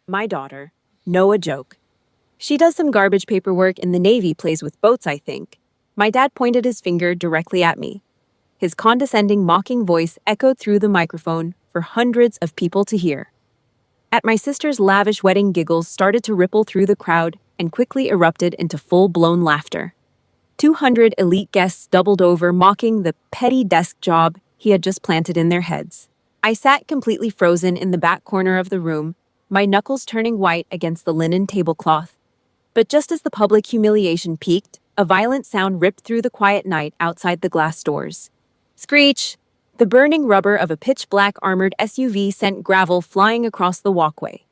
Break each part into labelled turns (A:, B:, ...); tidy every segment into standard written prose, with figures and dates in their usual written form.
A: My daughter. No a joke. She does some garbage paperwork in the Navy, plays with boats, I think. My dad pointed his finger directly at me. His condescending, mocking voice echoed through the microphone for hundreds of people to hear. At my sister's lavish wedding, giggles started to ripple through the crowd and quickly erupted into full-blown laughter. 200 elite guests doubled over, mocking the petty desk job he had just planted in their heads. I sat completely frozen in the back corner of the room, my knuckles turning white against the linen tablecloth. But just as the public humiliation peaked, a violent sound ripped through the quiet night outside the glass doors. Screech! The burning rubber of a pitch-black armored SUV sent gravel flying across the walkway.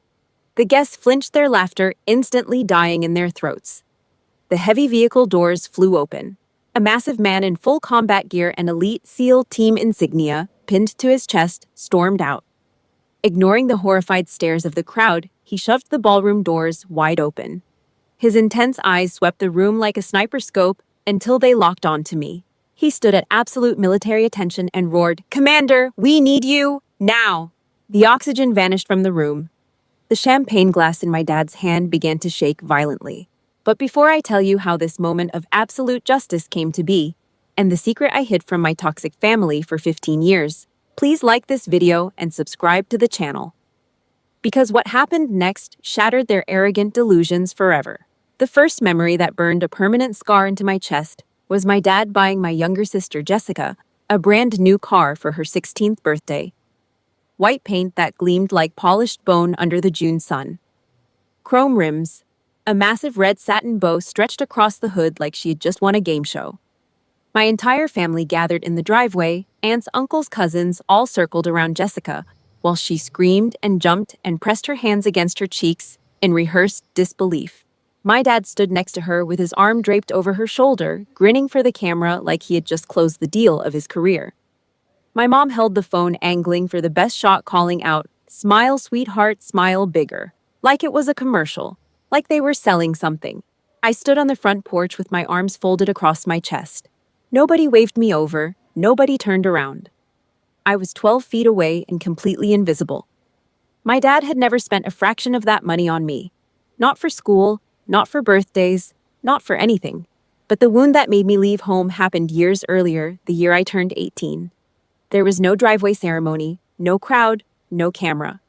A: The guests flinched, their laughter instantly dying in their throats. The heavy vehicle doors flew open. A massive man in full combat gear and elite SEAL team insignia, pinned to his chest, stormed out. Ignoring the horrified stares of the crowd, he shoved the ballroom doors wide open. His intense eyes swept the room like a sniper scope until they locked onto me. He stood at absolute military attention and roared, "Commander, we need you, now!" The oxygen vanished from the room. The champagne glass in my dad's hand began to shake violently. But before I tell you how this moment of absolute justice came to be, and the secret I hid from my toxic family for 15 years, please like this video and subscribe to the channel. Because what happened next shattered their arrogant delusions forever. The first memory that burned a permanent scar into my chest was my dad buying my younger sister Jessica a brand new car for her 16th birthday. White paint that gleamed like polished bone under the June sun. Chrome rims, a massive red satin bow stretched across the hood like she had just won a game show. My entire family gathered in the driveway, aunts, uncles, cousins, all circled around Jessica, while she screamed and jumped and pressed her hands against her cheeks in rehearsed disbelief. My dad stood next to her with his arm draped over her shoulder, grinning for the camera like he had just closed the deal of his career. My mom held the phone, angling for the best shot, calling out, "Smile, sweetheart, smile bigger," like it was a commercial, like they were selling something. I stood on the front porch with my arms folded across my chest. Nobody waved me over, nobody turned around. I was 12 feet away and completely invisible. My dad had never spent a fraction of that money on me. Not for school, not for birthdays, not for anything. But the wound that made me leave home happened years earlier, the year I turned 18. There was no driveway ceremony, no crowd, no camera.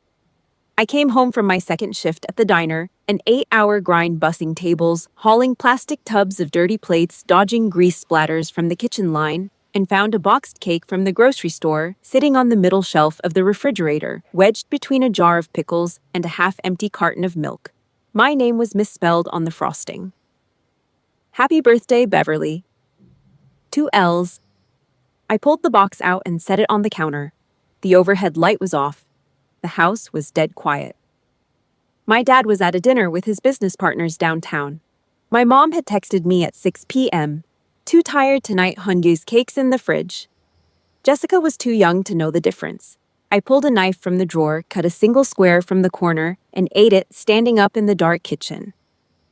A: I came home from my second shift at the diner, an 8-hour grind bussing tables, hauling plastic tubs of dirty plates, dodging grease splatters from the kitchen line, and found a boxed cake from the grocery store sitting on the middle shelf of the refrigerator, wedged between a jar of pickles and a half-empty carton of milk. My name was misspelled on the frosting. "Happy birthday, Beverly." 2 L's. I pulled the box out and set it on the counter. The overhead light was off. The house was dead quiet. My dad was at a dinner with his business partners downtown. My mom had texted me at 6 p.m. "Too tired tonight, Hungy's cake's in the fridge." Jessica was too young to know the difference. I pulled a knife from the drawer, cut a single square from the corner, and ate it standing up in the dark kitchen.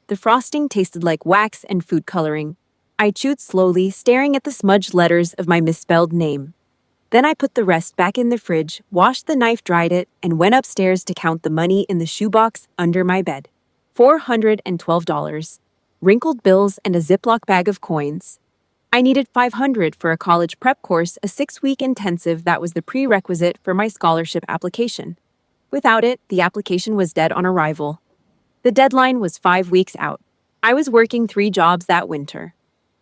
A: The frosting tasted like wax and food coloring. I chewed slowly, staring at the smudged letters of my misspelled name. Then I put the rest back in the fridge, washed the knife, dried it, and went upstairs to count the money in the shoebox under my bed. $412. Wrinkled bills and a Ziploc bag of coins. I needed $500 for a college prep course, a 6-week intensive that was the prerequisite for my scholarship application. Without it, the application was dead on arrival. The deadline was 5 weeks out. I was working 3 jobs that winter.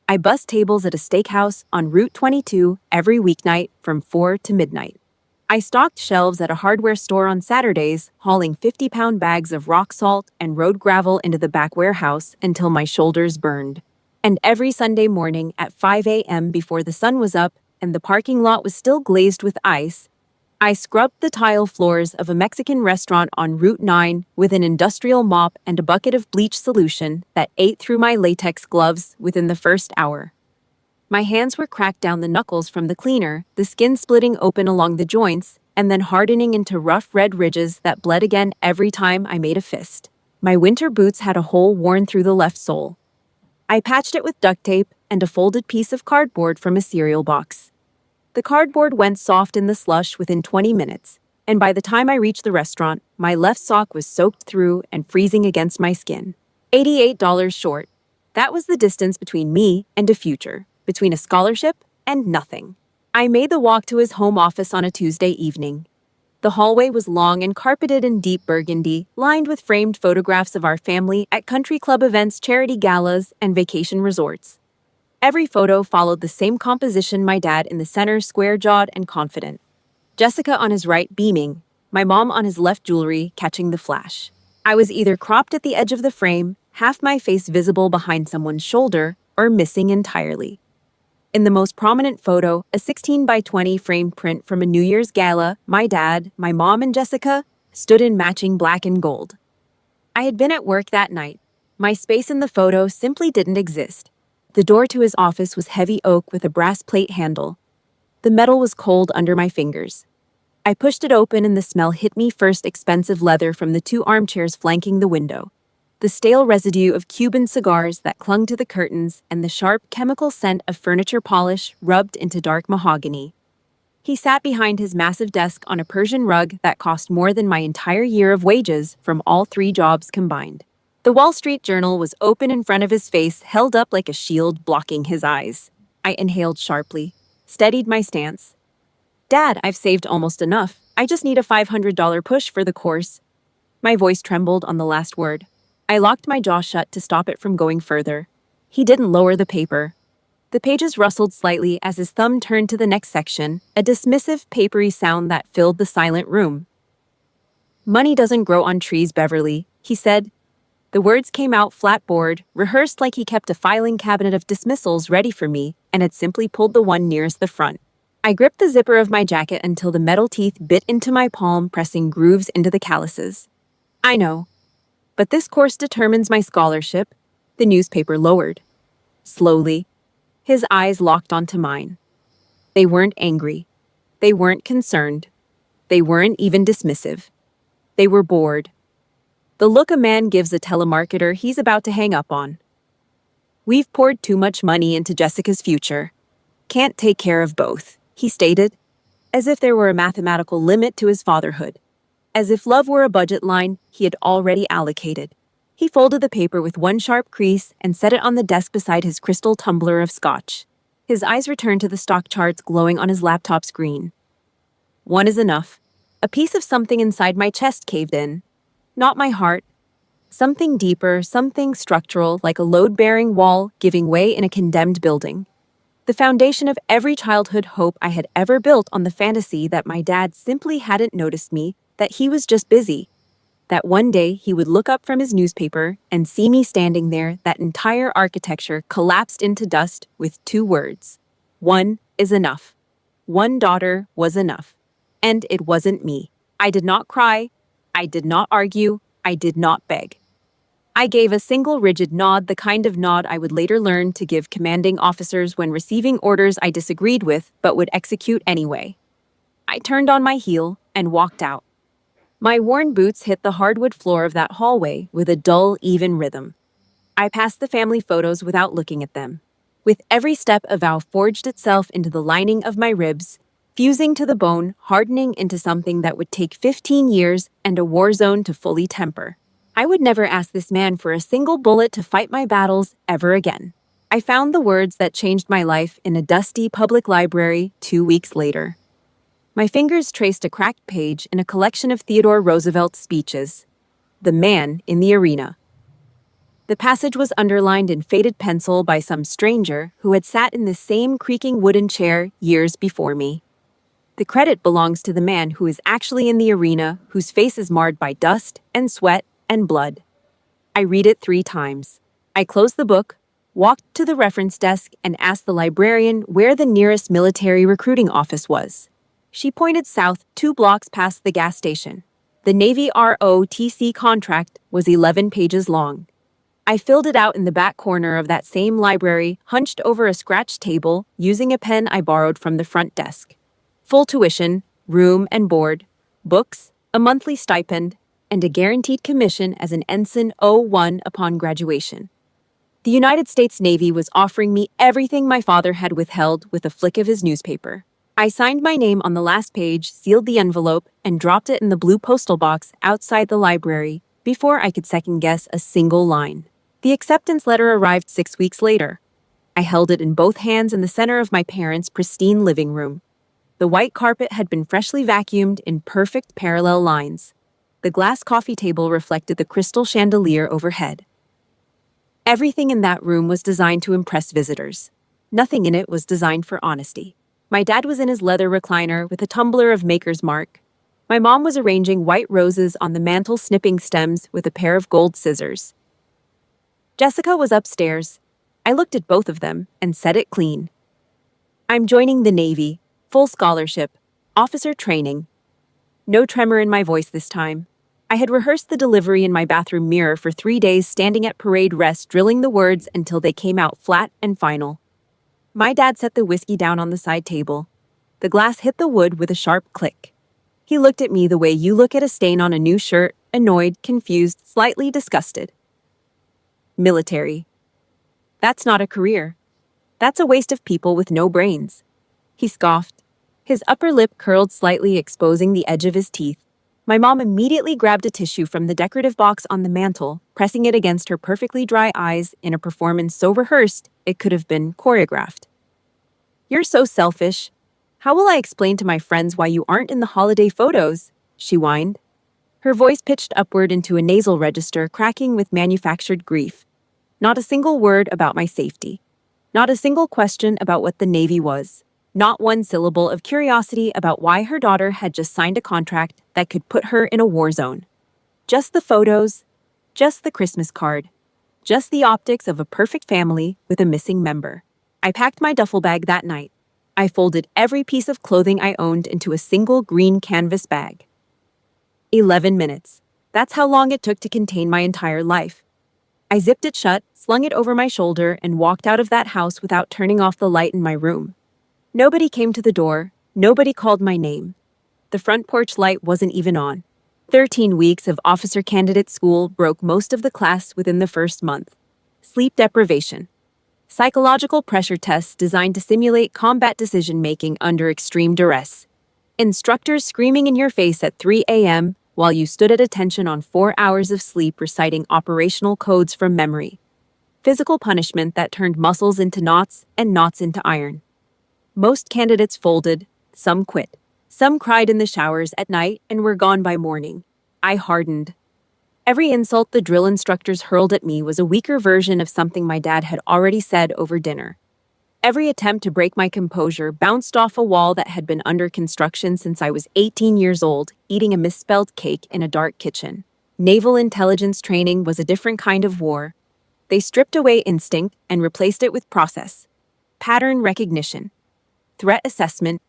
A: I bussed tables at a steakhouse on Route 22 every weeknight from 4 to midnight. I stocked shelves at a hardware store on Saturdays, hauling 50-pound bags of rock salt and road gravel into the back warehouse until my shoulders burned. And every Sunday morning at 5 a.m. before the sun was up and the parking lot was still glazed with ice, I scrubbed the tile floors of a Mexican restaurant on Route 9 with an industrial mop and a bucket of bleach solution that ate through my latex gloves within the first hour. My hands were cracked down the knuckles from the cleaner, the skin splitting open along the joints and then hardening into rough red ridges that bled again every time I made a fist. My winter boots had a hole worn through the left sole. I patched it with duct tape and a folded piece of cardboard from a cereal box. The cardboard went soft in the slush within 20 minutes, and by the time I reached the restaurant, my left sock was soaked through and freezing against my skin. $88 short. That was the distance between me and a future, between a scholarship and nothing. I made the walk to his home office on a Tuesday evening. The hallway was long and carpeted in deep burgundy, lined with framed photographs of our family at country club events, charity galas, and vacation resorts. Every photo followed the same composition: my dad in the center, square-jawed and confident. Jessica on his right, beaming. My mom on his left, jewelry catching the flash. I was either cropped at the edge of the frame, half my face visible behind someone's shoulder, or missing entirely. In the most prominent photo, a 16 by 20 framed print from a New Year's gala, my dad, my mom, and Jessica stood in matching black and gold. I had been at work that night. My space in the photo simply didn't exist. The door to his office was heavy oak with a brass plate handle. The metal was cold under my fingers. I pushed it open and the smell hit me first: expensive leather from the 2 armchairs flanking the window, the stale residue of Cuban cigars that clung to the curtains, and the sharp chemical scent of furniture polish rubbed into dark mahogany. He sat behind his massive desk on a Persian rug that cost more than my entire year of wages from all 3 jobs combined. The Wall Street Journal was open in front of his face, held up like a shield blocking his eyes. I inhaled sharply, steadied my stance. "Dad, I've saved almost enough. I just need a $500 push for the course." My voice trembled on the last word. I locked my jaw shut to stop it from going further. He didn't lower the paper. The pages rustled slightly as his thumb turned to the next section, a dismissive, papery sound that filled the silent room. "Money doesn't grow on trees, Beverly," he said. The words came out flat-board, rehearsed like he kept a filing cabinet of dismissals ready for me and had simply pulled the one nearest the front. I gripped the zipper of my jacket until the metal teeth bit into my palm, pressing grooves into the calluses. "I know. But this course determines my scholarship." The newspaper lowered. Slowly, his eyes locked onto mine. They weren't angry. They weren't concerned. They weren't even dismissive. They were bored. The look a man gives a telemarketer he's about to hang up on. "We've poured too much money into Jessica's future. Can't take care of both," he stated, as if there were a mathematical limit to his fatherhood. As if love were a budget line he had already allocated. He folded the paper with one sharp crease and set it on the desk beside his crystal tumbler of scotch. His eyes returned to the stock charts glowing on his laptop screen. "One is enough." A piece of something inside my chest caved in. Not my heart. Something deeper, something structural, like a load-bearing wall giving way in a condemned building. The foundation of every childhood hope I had ever built on the fantasy that my dad simply hadn't noticed me, that he was just busy. That one day he would look up from his newspaper and see me standing there, that entire architecture collapsed into dust with 2 words. One is enough. One daughter was enough. And it wasn't me. I did not cry. I did not argue. I did not beg. I gave a single rigid nod, the kind of nod I would later learn to give commanding officers when receiving orders I disagreed with but would execute anyway. I turned on my heel and walked out. My worn boots hit the hardwood floor of that hallway with a dull, even rhythm. I passed the family photos without looking at them. With every step, a vow forged itself into the lining of my ribs, fusing to the bone, hardening into something that would take 15 years and a war zone to fully temper. I would never ask this man for a single bullet to fight my battles ever again. I found the words that changed my life in a dusty public library 2 weeks later. My fingers traced a cracked page in a collection of Theodore Roosevelt's speeches. The Man in the Arena. The passage was underlined in faded pencil by some stranger who had sat in the same creaking wooden chair years before me. The credit belongs to the man who is actually in the arena, whose face is marred by dust and sweat and blood. I read it 3 times. I closed the book, walked to the reference desk, and asked the librarian where the nearest military recruiting office was. She pointed south 2 blocks past the gas station. The Navy ROTC contract was 11 pages long. I filled it out in the back corner of that same library, hunched over a scratched table, using a pen I borrowed from the front desk. Full tuition, room and board, books, a monthly stipend, and a guaranteed commission as an Ensign 01 upon graduation. The United States Navy was offering me everything my father had withheld with a flick of his newspaper. I signed my name on the last page, sealed the envelope, and dropped it in the blue postal box outside the library before I could second-guess a single line. The acceptance letter arrived 6 weeks later. I held it in both hands in the center of my parents' pristine living room. The white carpet had been freshly vacuumed in perfect parallel lines. The glass coffee table reflected the crystal chandelier overhead. Everything in that room was designed to impress visitors. Nothing in it was designed for honesty. My dad was in his leather recliner with a tumbler of Maker's Mark. My mom was arranging white roses on the mantel, snipping stems with a pair of gold scissors. Jessica was upstairs. I looked at both of them and said it clean. I'm joining the Navy, full scholarship, officer training. No tremor in my voice this time. I had rehearsed the delivery in my bathroom mirror for 3 days, standing at parade rest, drilling the words until they came out flat and final. My dad set the whiskey down on the side table. The glass hit the wood with a sharp click. He looked at me the way you look at a stain on a new shirt, annoyed, confused, slightly disgusted. Military. That's not a career. That's a waste of people with no brains. He scoffed. His upper lip curled slightly, exposing the edge of his teeth. My mom immediately grabbed a tissue from the decorative box on the mantel, pressing it against her perfectly dry eyes in a performance so rehearsed it could have been choreographed. You're so selfish. How will I explain to my friends why you aren't in the holiday photos? She whined. Her voice pitched upward into a nasal register, cracking with manufactured grief. Not a single word about my safety. Not a single question about what the Navy was. Not one syllable of curiosity about why her daughter had just signed a contract that could put her in a war zone. Just the photos, just the Christmas card, just the optics of a perfect family with a missing member. I packed my duffel bag that night. I folded every piece of clothing I owned into a single green canvas bag. 11 minutes. That's how long it took to contain my entire life. I zipped it shut, slung it over my shoulder, and walked out of that house without turning off the light in my room. Nobody came to the door. Nobody called my name. The front porch light wasn't even on. 13 weeks of officer candidate school broke most of the class within the first month. Sleep deprivation. Psychological pressure tests designed to simulate combat decision-making under extreme duress. Instructors screaming in your face at 3 a.m. while you stood at attention on 4 hours of sleep reciting operational codes from memory. Physical punishment that turned muscles into knots and knots into iron. Most candidates folded, some quit. Some cried in the showers at night and were gone by morning. I hardened. Every insult the drill instructors hurled at me was a weaker version of something my dad had already said over dinner. Every attempt to break my composure bounced off a wall that had been under construction since I was 18 years old, eating a misspelled cake in a dark kitchen. Naval intelligence training was a different kind of war. They stripped away instinct and replaced it with process. Pattern recognition. Threat assessment,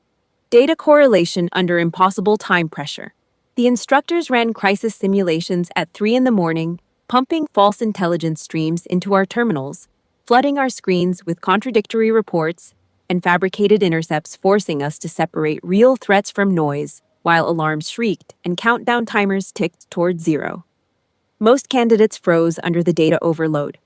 A: data correlation under impossible time pressure. The instructors ran crisis simulations at 3 in the morning, pumping false intelligence streams into our terminals, flooding our screens with contradictory reports and fabricated intercepts, forcing us to separate real threats from noise, while alarms shrieked and countdown timers ticked toward zero. Most candidates froze under the data overload.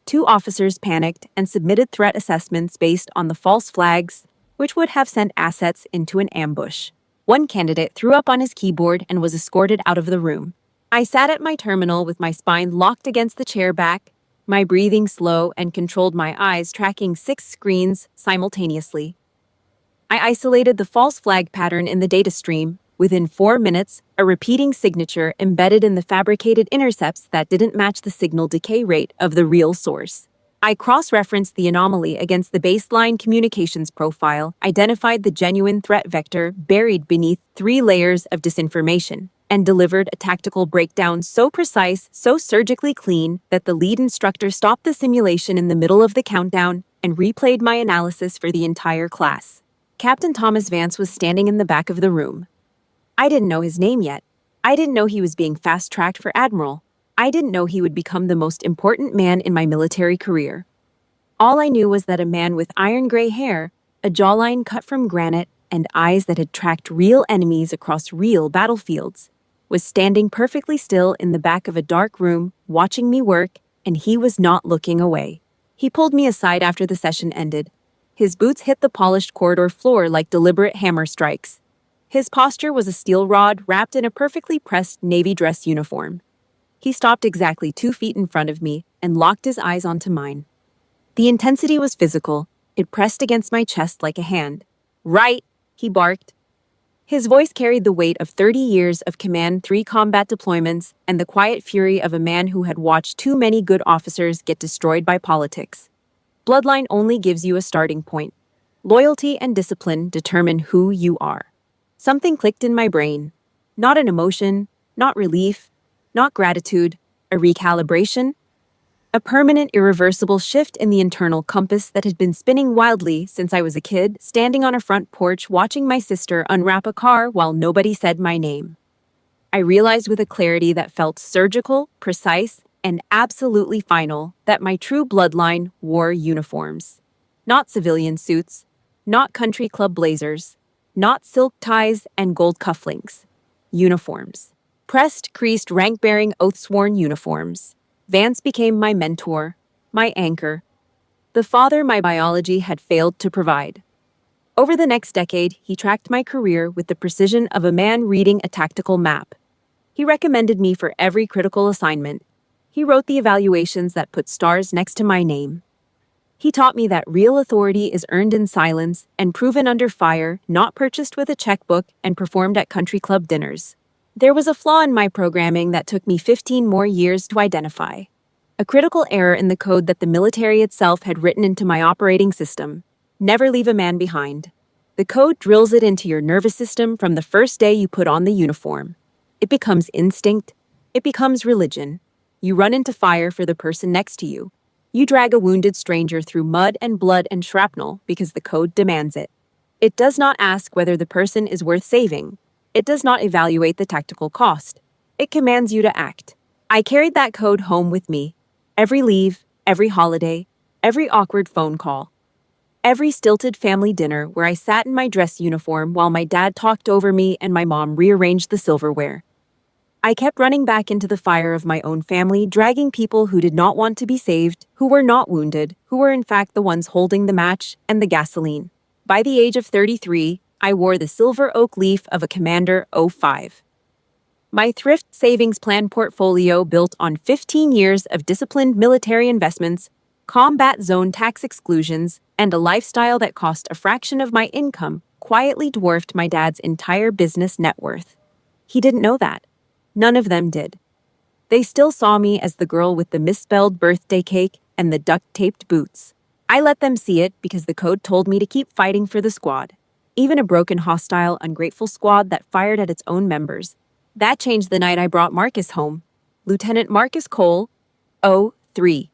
A: 2 officers panicked and submitted threat assessments based on the false flags, which would have sent assets into an ambush. 1 candidate threw up on his keyboard and was escorted out of the room. I sat at my terminal with my spine locked against the chair back, my breathing slow, and controlled my eyes tracking 6 screens simultaneously. I isolated the false flag pattern in the data stream. Within 4 minutes, a repeating signature embedded in the fabricated intercepts that didn't match the signal decay rate of the real source. I cross-referenced the anomaly against the baseline communications profile, identified the genuine threat vector buried beneath 3 layers of disinformation, and delivered a tactical breakdown so precise, so surgically clean, that the lead instructor stopped the simulation in the middle of the countdown and replayed my analysis for the entire class. Captain Thomas Vance was standing in the back of the room. I didn't know his name yet. I didn't know he was being fast-tracked for admiral. I didn't know he would become the most important man in my military career. All I knew was that a man with iron gray hair, a jawline cut from granite, and eyes that had tracked real enemies across real battlefields, was standing perfectly still in the back of a dark room, watching me work, and he was not looking away. He pulled me aside after the session ended. His boots hit the polished corridor floor like deliberate hammer strikes. His posture was a steel rod wrapped in a perfectly pressed navy dress uniform. He stopped exactly 2 feet in front of me and locked his eyes onto mine. The intensity was physical. It pressed against my chest like a hand. "Right," he barked. His voice carried the weight of 30 years of Command 3 combat deployments and the quiet fury of a man who had watched too many good officers get destroyed by politics. Bloodline only gives you a starting point. Loyalty and discipline determine who you are. Something clicked in my brain. Not an emotion, not relief, not gratitude, a recalibration. A permanent, irreversible shift in the internal compass that had been spinning wildly since I was a kid, standing on a front porch watching my sister unwrap a car while nobody said my name. I realized with a clarity that felt surgical, precise, and absolutely final that my true bloodline wore uniforms. Not civilian suits, not country club blazers, not silk ties and gold cufflinks. Uniforms. Pressed, creased, rank-bearing, oath-sworn uniforms. Vance became my mentor, my anchor, the father my biology had failed to provide. Over the next decade, he tracked my career with the precision of a man reading a tactical map. He recommended me for every critical assignment. He wrote the evaluations that put stars next to my name. He taught me that real authority is earned in silence and proven under fire, not purchased with a checkbook and performed at country club dinners. There was a flaw in my programming that took me 15 more years to identify. A critical error in the code that the military itself had written into my operating system. Never leave a man behind. The code drills it into your nervous system from the first day you put on the uniform. It becomes instinct. It becomes religion. You run into fire for the person next to you. You drag a wounded stranger through mud and blood and shrapnel because the code demands it. It does not ask whether the person is worth saving. It does not evaluate the tactical cost. It commands you to act. I carried that code home with me. Every leave, every holiday, every awkward phone call, every stilted family dinner where I sat in my dress uniform while my dad talked over me and my mom rearranged the silverware. I kept running back into the fire of my own family, dragging people who did not want to be saved, who were not wounded, who were in fact the ones holding the match and the gasoline. By the age of 33, I wore the silver oak leaf of a Commander 05. My thrift savings plan portfolio built on 15 years of disciplined military investments, combat zone tax exclusions, and a lifestyle that cost a fraction of my income quietly dwarfed my dad's entire business net worth. He didn't know that. None of them did. They still saw me as the girl with the misspelled birthday cake and the duct-taped boots. I let them see it because the code told me to keep fighting for the squad. Even a broken, hostile, ungrateful squad that fired at its own members. That changed the night I brought Marcus home. Lieutenant Marcus Cole, 03.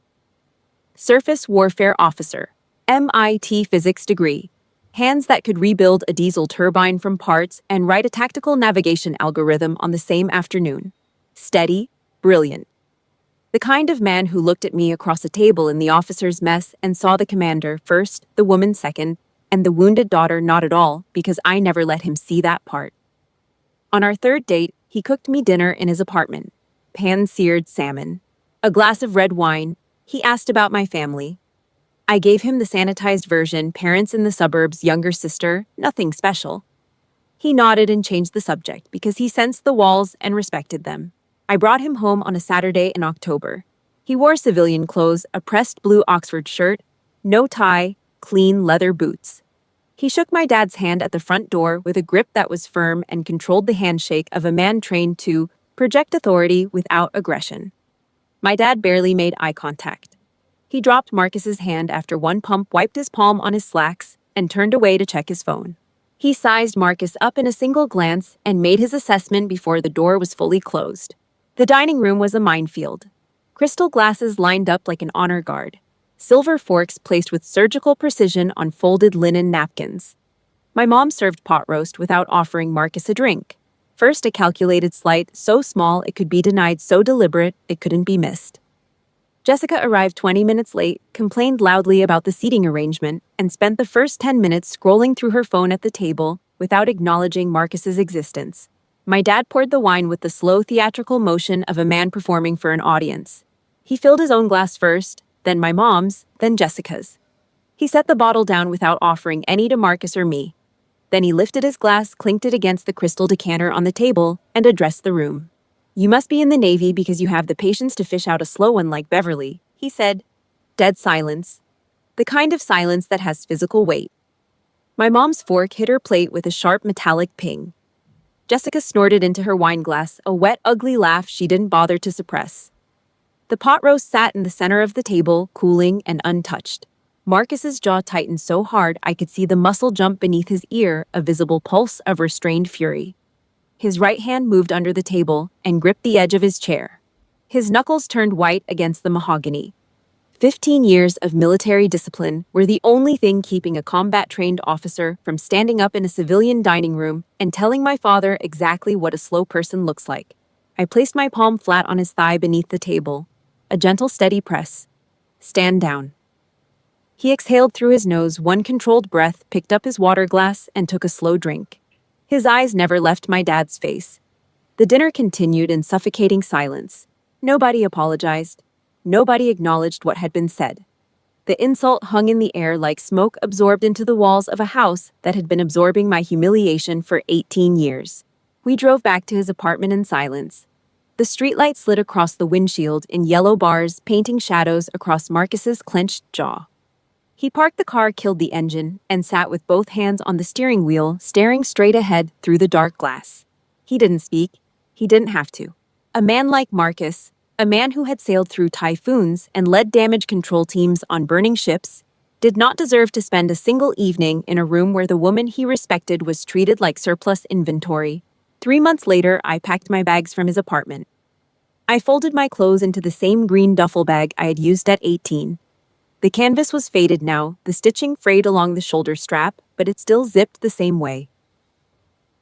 A: Surface Warfare Officer, MIT Physics degree. Hands that could rebuild a diesel turbine from parts and write a tactical navigation algorithm on the same afternoon. Steady, brilliant. The kind of man who looked at me across a table in the officer's mess and saw the commander first, the woman second, and the wounded daughter not at all because I never let him see that part. On our third date, he cooked me dinner in his apartment. Pan-seared salmon. A glass of red wine. He asked about my family. I gave him the sanitized version, parents in the suburbs, younger sister, nothing special. He nodded and changed the subject because he sensed the walls and respected them. I brought him home on a Saturday in October. He wore civilian clothes, a pressed blue Oxford shirt, no tie, clean leather boots. He shook my dad's hand at the front door with a grip that was firm and controlled the handshake of a man trained to project authority without aggression. My dad barely made eye contact. He dropped Marcus's hand after one pump, wiped his palm on his slacks, and turned away to check his phone. He sized Marcus up in a single glance and made his assessment before the door was fully closed. The dining room was a minefield. Crystal glasses lined up like an honor guard. Silver forks placed with surgical precision on folded linen napkins. My mom served pot roast without offering Marcus a drink. First, a calculated slight, so small it could be denied, so deliberate it couldn't be missed. Jessica arrived 20 minutes late, complained loudly about the seating arrangement, and spent the first 10 minutes scrolling through her phone at the table without acknowledging Marcus's existence. My dad poured the wine with the slow theatrical motion of a man performing for an audience. He filled his own glass first, then my mom's, then Jessica's. He set the bottle down without offering any to Marcus or me. Then he lifted his glass, clinked it against the crystal decanter on the table, and addressed the room. "You must be in the Navy because you have the patience to fish out a slow one like Beverly," he said. Dead silence. The kind of silence that has physical weight. My mom's fork hit her plate with a sharp metallic ping. Jessica snorted into her wineglass, a wet, ugly laugh she didn't bother to suppress. The pot roast sat in the center of the table, cooling and untouched. Marcus's jaw tightened so hard I could see the muscle jump beneath his ear, a visible pulse of restrained fury. His right hand moved under the table and gripped the edge of his chair. His knuckles turned white against the mahogany. 15 years of military discipline were the only thing keeping a combat-trained officer from standing up in a civilian dining room and telling my father exactly what a slow person looks like. I placed my palm flat on his thigh beneath the table. A gentle, steady press. "Stand down." He exhaled through his nose one controlled breath, picked up his water glass, and took a slow drink. His eyes never left my dad's face. The dinner continued in suffocating silence. Nobody apologized. Nobody acknowledged what had been said. The insult hung in the air like smoke absorbed into the walls of a house that had been absorbing my humiliation for 18 years. We drove back to his apartment in silence. The streetlight slid across the windshield in yellow bars, painting shadows across Marcus's clenched jaw. He parked the car, killed the engine, and sat with both hands on the steering wheel, staring straight ahead through the dark glass. He didn't speak. He didn't have to. A man like Marcus, a man who had sailed through typhoons and led damage control teams on burning ships, did not deserve to spend a single evening in a room where the woman he respected was treated like surplus inventory. 3 months later, I packed my bags from his apartment. I folded my clothes into the same green duffel bag I had used at 18. The canvas was faded now, the stitching frayed along the shoulder strap, but it still zipped the same way.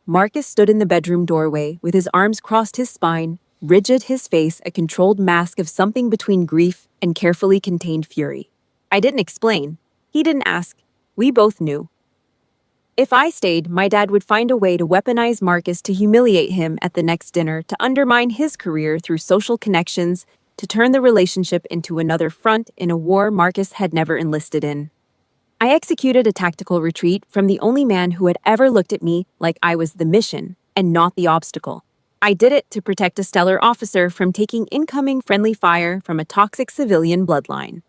A: Marcus stood in the bedroom doorway with his arms crossed his spine, rigid, his face a controlled mask of something between grief and carefully contained fury. I didn't explain. He didn't ask. We both knew. If I stayed, my dad would find a way to weaponize Marcus, to humiliate him at the next dinner, to undermine his career through social connections, to turn the relationship into another front in a war Marcus had never enlisted in. I executed a tactical retreat from the only man who had ever looked at me like I was the mission and not the obstacle. I did it to protect a stellar officer from taking incoming friendly fire from a toxic civilian bloodline.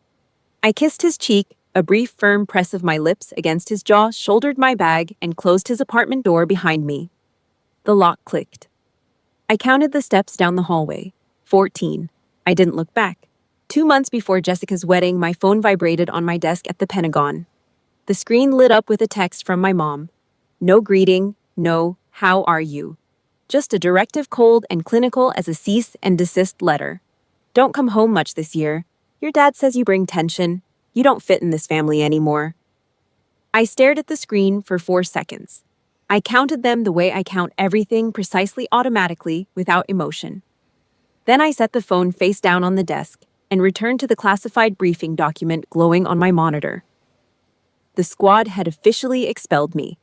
A: I kissed his cheek, a brief firm press of my lips against his jaw, shouldered my bag, and closed his apartment door behind me. The lock clicked. I counted the steps down the hallway. 14. I didn't look back. 2 months before Jessica's wedding, my phone vibrated on my desk at the Pentagon. The screen lit up with a text from my mom. No greeting, no, "How are you?" Just a directive, cold and clinical as a cease and desist letter. "Don't come home much this year. Your dad says you bring tension. You don't fit in this family anymore." I stared at the screen for 4 seconds. I counted them the way I count everything, precisely, automatically, without emotion. Then I set the phone face down on the desk and returned to the classified briefing document glowing on my monitor. The squad had officially expelled me.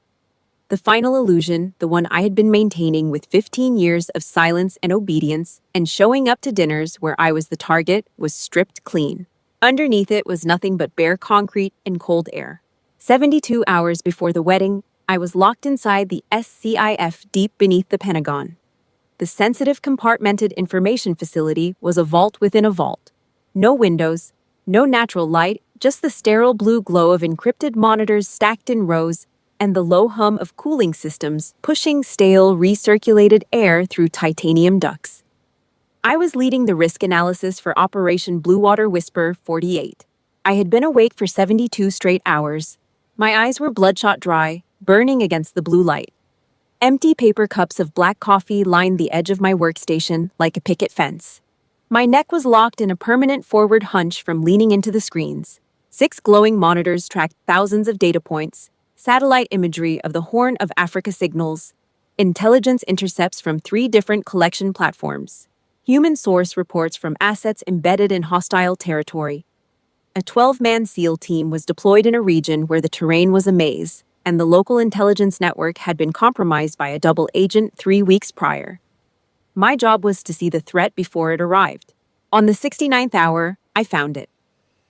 A: The final illusion, the one I had been maintaining with 15 years of silence and obedience and showing up to dinners where I was the target, was stripped clean. Underneath it was nothing but bare concrete and cold air. 72 hours before the wedding, I was locked inside the SCIF deep beneath the Pentagon. The sensitive compartmented information facility was a vault within a vault. No windows, no natural light, just the sterile blue glow of encrypted monitors stacked in rows and the low hum of cooling systems pushing stale, recirculated air through titanium ducts. I was leading the risk analysis for Operation Blue Water Whisper 48. I had been awake for 72 straight hours. My eyes were bloodshot dry, burning against the blue light. Empty paper cups of black coffee lined the edge of my workstation like a picket fence. My neck was locked in a permanent forward hunch from leaning into the screens. 6 glowing monitors tracked thousands of data points, satellite imagery of the Horn of Africa signals, intelligence intercepts from 3 different collection platforms, human source reports from assets embedded in hostile territory. A 12-man SEAL team was deployed in a region where the terrain was a maze, and the local intelligence network had been compromised by a double agent 3 weeks prior. My job was to see the threat before it arrived. On the 69th hour, I found it.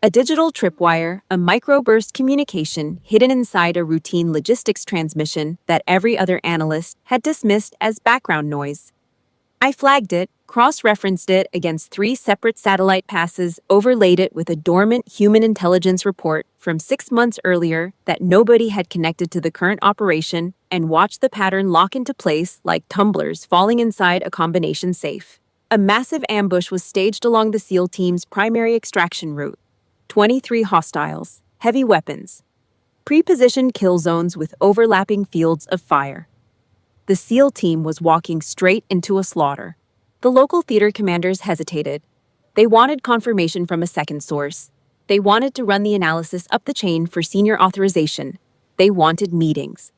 A: A digital tripwire, a microburst communication hidden inside a routine logistics transmission that every other analyst had dismissed as background noise. I flagged it, cross-referenced it against 3 separate satellite passes, overlaid it with a dormant human intelligence report from 6 months earlier that nobody had connected to the current operation, and watched the pattern lock into place like tumblers falling inside a combination safe. A massive ambush was staged along the SEAL team's primary extraction route. 23 hostiles, heavy weapons, pre-positioned kill zones with overlapping fields of fire. The SEAL team was walking straight into a slaughter. The local theater commanders hesitated. They wanted confirmation from a second source. They wanted to run the analysis up the chain for senior authorization. They wanted meetings.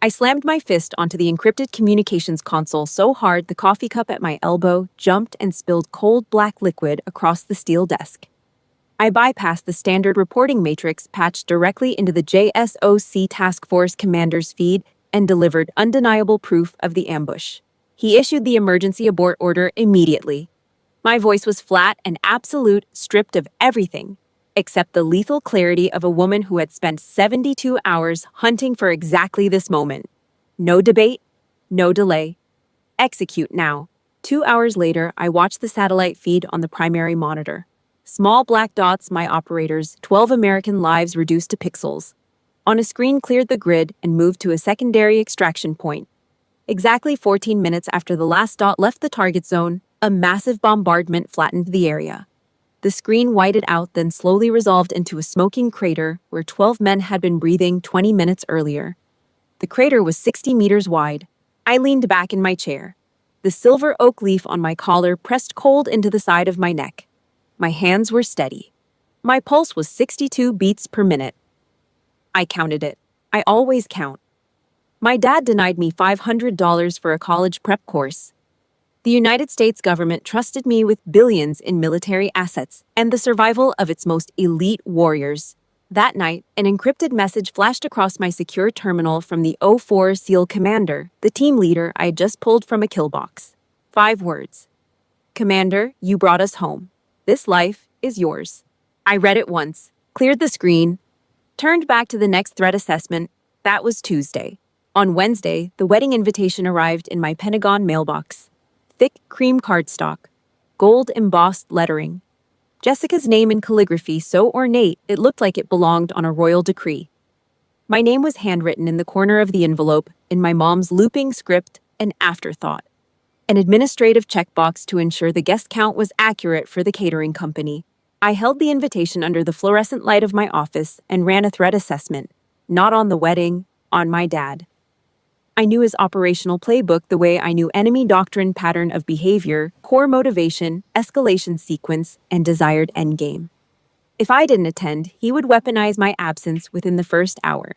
A: I slammed my fist onto the encrypted communications console so hard the coffee cup at my elbow jumped and spilled cold black liquid across the steel desk. I bypassed the standard reporting matrix patched directly into the JSOC Task Force commander's feed and delivered undeniable proof of the ambush. He issued the emergency abort order immediately. My voice was flat and absolute, stripped of everything, except the lethal clarity of a woman who had spent 72 hours hunting for exactly this moment. No debate, no delay. Execute now. 2 hours later, I watched the satellite feed on the primary monitor. Small black dots, my operators, 12 American lives reduced to pixels. On a screen cleared the grid and moved to a secondary extraction point. Exactly 14 minutes after the last dot left the target zone, a massive bombardment flattened the area. The screen whited out, then slowly resolved into a smoking crater where 12 men had been breathing 20 minutes earlier. The crater was 60 meters wide. I leaned back in my chair. The silver oak leaf on my collar pressed cold into the side of my neck. My hands were steady. My pulse was 62 beats per minute. I counted it. I always count. My dad denied me $500 for a college prep course. The United States government trusted me with billions in military assets and the survival of its most elite warriors. That night, an encrypted message flashed across my secure terminal from the 04 SEAL commander, the team leader I had just pulled from a kill box. 5 words. Commander, you brought us home. This life is yours. I read it once, cleared the screen, turned back to the next threat assessment. That was Tuesday. On Wednesday, the wedding invitation arrived in my Pentagon mailbox. Thick cream cardstock, gold embossed lettering. Jessica's name in calligraphy so ornate it looked like it belonged on a royal decree. My name was handwritten in the corner of the envelope, in my mom's looping script, an afterthought. An administrative checkbox to ensure the guest count was accurate for the catering company. I held the invitation under the fluorescent light of my office and ran a threat assessment. Not on the wedding, on my dad. I knew his operational playbook the way I knew enemy doctrine, pattern of behavior, core motivation, escalation sequence, and desired endgame. If I didn't attend, he would weaponize my absence within the first hour.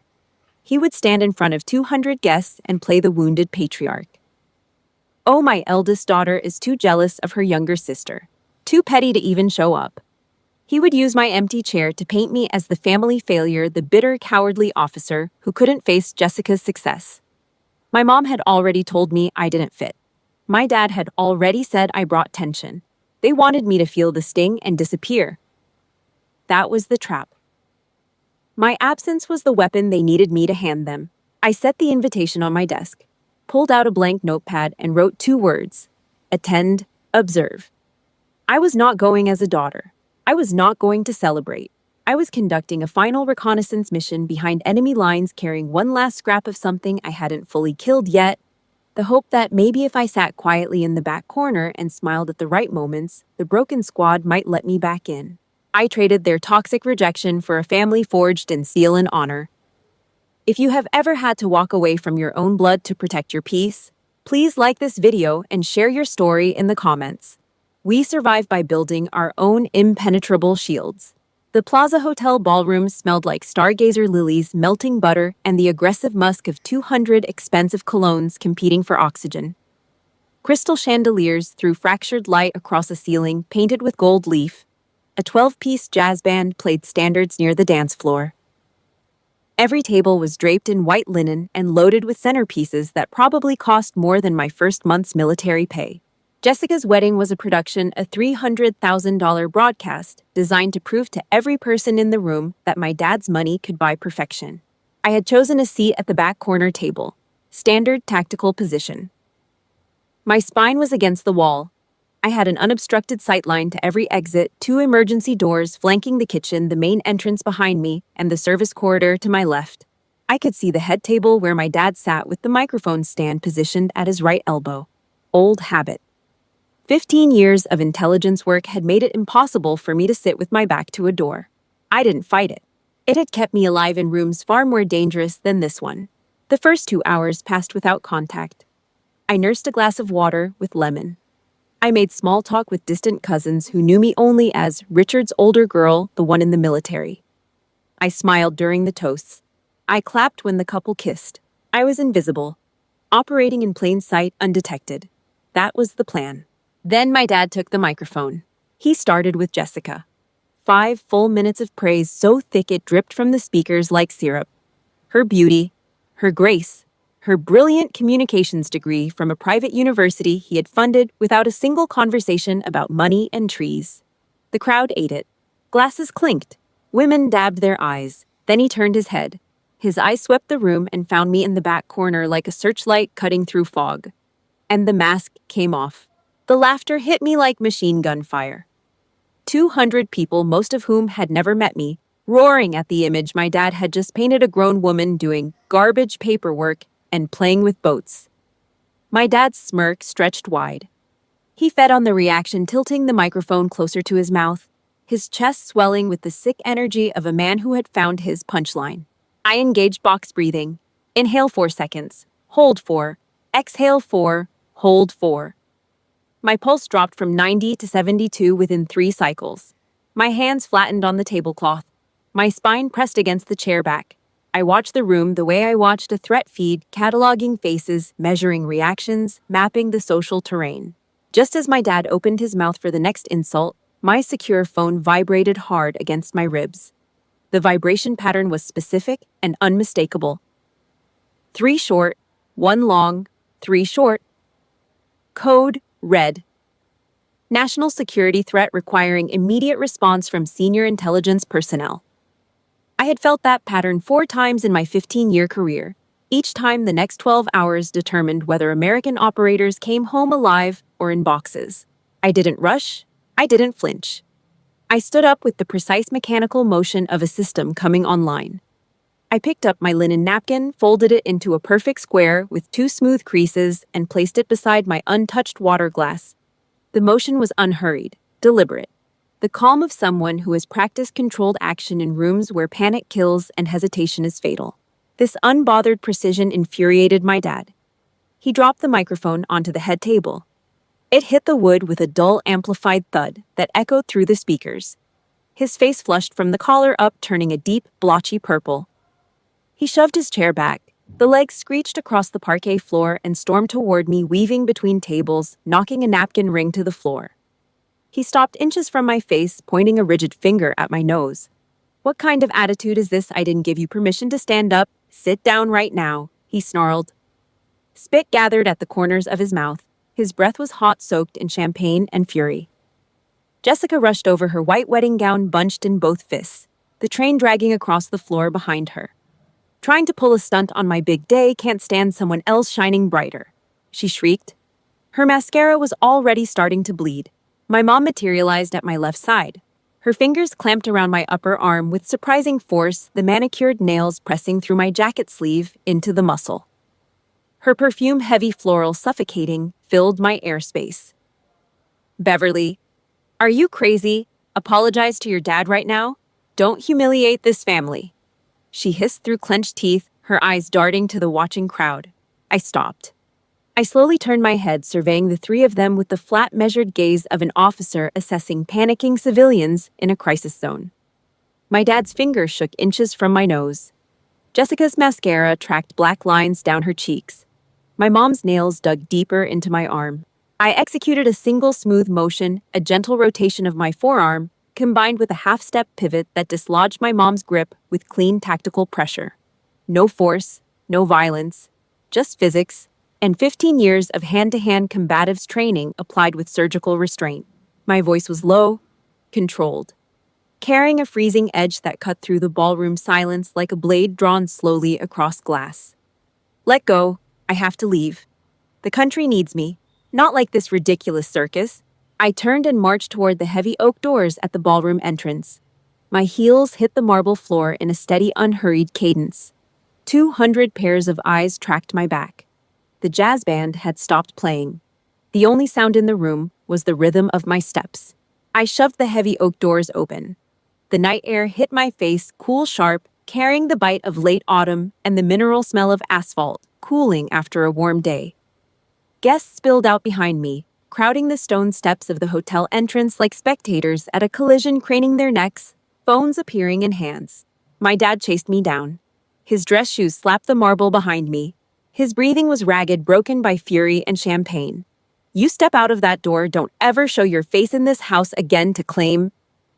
A: He would stand in front of 200 guests and play the wounded patriarch. Oh, my eldest daughter is too jealous of her younger sister. Too petty to even show up. He would use my empty chair to paint me as the family failure, the bitter, cowardly officer who couldn't face Jessica's success. My mom had already told me I didn't fit. My dad had already said I brought tension. They wanted me to feel the sting and disappear. That was the trap. My absence was the weapon they needed me to hand them. I set the invitation on my desk, pulled out a blank notepad, and wrote 2 words: attend, observe. I was not going as a daughter. I was not going to celebrate. I was conducting a final reconnaissance mission behind enemy lines, carrying one last scrap of something I hadn't fully killed yet, the hope that maybe if I sat quietly in the back corner and smiled at the right moments, the broken squad might let me back in. I traded their toxic rejection for a family forged in steel and honor. If you have ever had to walk away from your own blood to protect your peace, please like this video and share your story in the comments. We survive by building our own impenetrable shields. The Plaza Hotel ballroom smelled like stargazer lilies, melting butter, and the aggressive musk of 200 expensive colognes competing for oxygen. Crystal chandeliers threw fractured light across a ceiling painted with gold leaf. A 12-piece jazz band played standards near the dance floor. Every table was draped in white linen and loaded with centerpieces that probably cost more than my first month's military pay. Jessica's wedding was a production, a $300,000 broadcast designed to prove to every person in the room that my dad's money could buy perfection. I had chosen a seat at the back corner table, standard tactical position. My spine was against the wall. I had an unobstructed sightline to every exit, two emergency doors flanking the kitchen, the main entrance behind me, and the service corridor to my left. I could see the head table where my dad sat with the microphone stand positioned at his right elbow. Old habit. 15 years of intelligence work had made it impossible for me to sit with my back to a door. I didn't fight it. It had kept me alive in rooms far more dangerous than this one. The first 2 hours passed without contact. I nursed a glass of water with lemon. I made small talk with distant cousins who knew me only as Richard's older girl, the one in the military. I smiled during the toasts. I clapped when the couple kissed. I was invisible, operating in plain sight undetected. That was the plan. Then my dad took the microphone. He started with Jessica. 5 full minutes of praise so thick it dripped from the speakers like syrup. Her beauty, her grace, her brilliant communications degree from a private university he had funded without a single conversation about money and trees. The crowd ate it. Glasses clinked. Women dabbed their eyes. Then he turned his head. His eyes swept the room and found me in the back corner like a searchlight cutting through fog. And the mask came off. The laughter hit me like machine gun fire. 200 people, most of whom had never met me, roaring at the image my dad had just painted a grown woman doing garbage paperwork and playing with boats. My dad's smirk stretched wide. He fed on the reaction, tilting the microphone closer to his mouth, his chest swelling with the sick energy of a man who had found his punchline. I engaged box breathing. Inhale 4 seconds. Hold 4. Exhale 4. Hold 4. My pulse dropped from 90 to 72 within 3 cycles. My hands flattened on the tablecloth. My spine pressed against the chair back. I watched the room the way I watched a threat feed, cataloging faces, measuring reactions, mapping the social terrain. Just as my dad opened his mouth for the next insult, my secure phone vibrated hard against my ribs. The vibration pattern was specific and unmistakable. 3 short, 1 long, 3 short. Code red. National security threat requiring immediate response from senior intelligence personnel. I had felt that pattern 4 times in my 15-year career. Each time the next 12 hours determined whether American operators came home alive or in boxes. I didn't rush. I didn't flinch. I stood up with the precise mechanical motion of a system coming online. I picked up my linen napkin, folded it into a perfect square with 2 smooth creases, and placed it beside my untouched water glass. The motion was unhurried, deliberate. The calm of someone who has practiced controlled action in rooms where panic kills and hesitation is fatal. This unbothered precision infuriated my dad. He dropped the microphone onto the head table. It hit the wood with a dull, amplified thud that echoed through the speakers. His face flushed from the collar up, turning a deep, blotchy purple. He shoved his chair back. The legs screeched across the parquet floor and stormed toward me, weaving between tables, knocking a napkin ring to the floor. He stopped inches from my face, pointing a rigid finger at my nose. "What kind of attitude is this? I didn't give you permission to stand up. Sit down right now," he snarled. Spit gathered at the corners of his mouth. His breath was hot, soaked in champagne and fury. Jessica rushed over, her white wedding gown bunched in both fists, the train dragging across the floor behind her. "Trying to pull a stunt on my big day, can't stand someone else shining brighter," she shrieked. Her mascara was already starting to bleed. My mom materialized at my left side. Her fingers clamped around my upper arm with surprising force, the manicured nails pressing through my jacket sleeve into the muscle. Her perfume, heavy floral, suffocating, filled my airspace. "Beverly, are you crazy? Apologize to your dad right now. Don't humiliate this family," she hissed through clenched teeth, her eyes darting to the watching crowd. I stopped. I slowly turned my head, surveying the 3 of them with the flat, measured gaze of an officer assessing panicking civilians in a crisis zone. My dad's fingers shook inches from my nose. Jessica's mascara tracked black lines down her cheeks. My mom's nails dug deeper into my arm. I executed a single smooth motion, a gentle rotation of my forearm, combined with a half-step pivot that dislodged my mom's grip with clean tactical pressure. No force, no violence, just physics, and 15 years of hand-to-hand combatives training applied with surgical restraint. My voice was low, controlled, carrying a freezing edge that cut through the ballroom silence like a blade drawn slowly across glass. Let go. I have to leave. The country needs me. Not like this ridiculous circus. I turned and marched toward the heavy oak doors at the ballroom entrance. My heels hit the marble floor in a steady, unhurried cadence. 200 pairs of eyes tracked my back. The jazz band had stopped playing. The only sound in the room was the rhythm of my steps. I shoved the heavy oak doors open. The night air hit my face, cool, sharp, carrying the bite of late autumn and the mineral smell of asphalt, cooling after a warm day. Guests spilled out behind me, crowding the stone steps of the hotel entrance like spectators at a collision, craning their necks, phones appearing in hands. My dad chased me down. His dress shoes slapped the marble behind me. His breathing was ragged, broken by fury and champagne. You step out of that door, don't ever show your face in this house again to claim.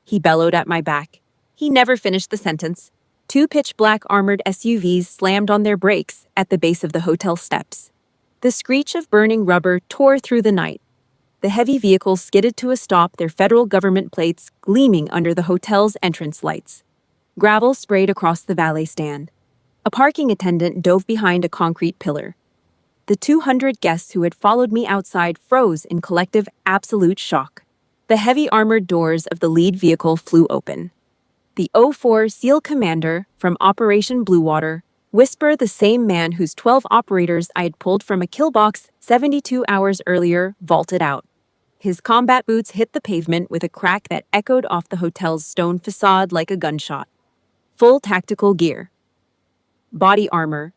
A: He bellowed at my back. He never finished the sentence. 2 pitch-black armored SUVs slammed on their brakes at the base of the hotel steps. The screech of burning rubber tore through the night. The heavy vehicles skidded to a stop, their federal government plates gleaming under the hotel's entrance lights. Gravel sprayed across the valet stand. A parking attendant dove behind a concrete pillar. The 200 guests who had followed me outside froze in collective, absolute shock. The heavy armored doors of the lead vehicle flew open. The 04 SEAL commander from Operation Bluewater, Whisper, the same man whose 12 operators I had pulled from a kill box 72 hours earlier, vaulted out. His combat boots hit the pavement with a crack that echoed off the hotel's stone facade like a gunshot. Full tactical gear. Body armor.